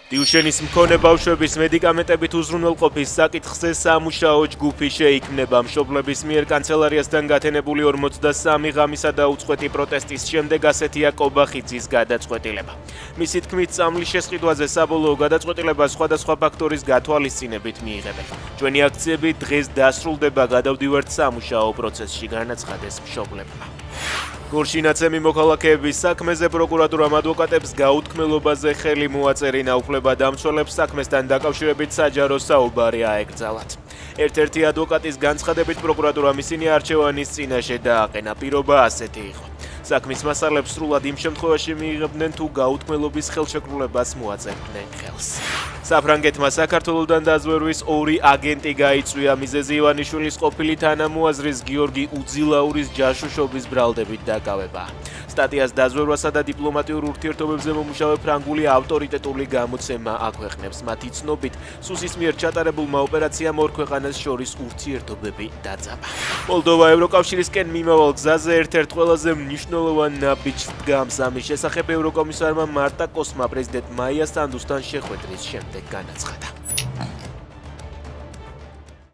დიუშენის მქონე ბავშვების მედიკამენტებით უზრუნველყოფის საკითხზე სამუშაო ჯგუფი შეიქმნება. მშობლების მიერ კანცელარიასთან გათენებული 43 ღამისა დაუწყვეტი პროტესტის შემდეგ ასეთია კობახიძის გადაწყვეტილება. მისი თქმით, წამლის შესყიდვაზე საბოლოო გადაწყვეტილება სხვადასხვა ფაქტორის გათვალისწინებით მიიღებენ. ჩვენი აქციები დღეს დასრულდება, გადავდივართ სამუშაო პროცესში, განაცხადეს მშობლებმა. გორშინაცემი მოქალაქეების საქმეზე პროკურატურამ ადვოკატებს გაუთქმელობაზე ხელი მოაწერინა. უფლებადამცველებს საქმესთან დაკავშირებით საჯარო საუბარი აეკრძალათ. ერთ-ერთი ადვოკატის განცხადებით პროკურატურამ ისინი არჩევანის წინაშე დააყენა. პირობა ასეთი იყო. საქმის მასალებს სრულად იმ შემთხვევაში მიიღებდნენ, თუ გაუთქმელობის ხელშეკრულებას მოაწერდნენ ხელს. საფრანგეთმა საქართველოსთან დაზვერვის 2 აგენტი გაიწვია. მიზეზი ივანიშვილის ყოფილი თანამოაზრის გიორგი უძილაურის ჯაშუშობის ბრალდებით დაკავება. სტატიას დაზვერვასა და დიპლომატიურ ურთიერთობებზე მომუშავე ფრანგული ავტორიტეტული გამოცემა აქვეყნებს. მათი ცნობით, სუსის მიერ ჩატარებულმა ოპერაციამ ორ ქვეყანას შორის ურთიერთობები დაძაბა. მოლდოვა ევროკავშირისკენ მიმავალ გზაზე ერთ-ერთ ყველაზე მნიშვნელოვან ნაბიჯს დგამს. ამის შესახებ ევროკომისარმა მარტა კოსმა პრეზიდენტ მაია სანდუსთან შეხვედრის შემდეგ განაცხადა.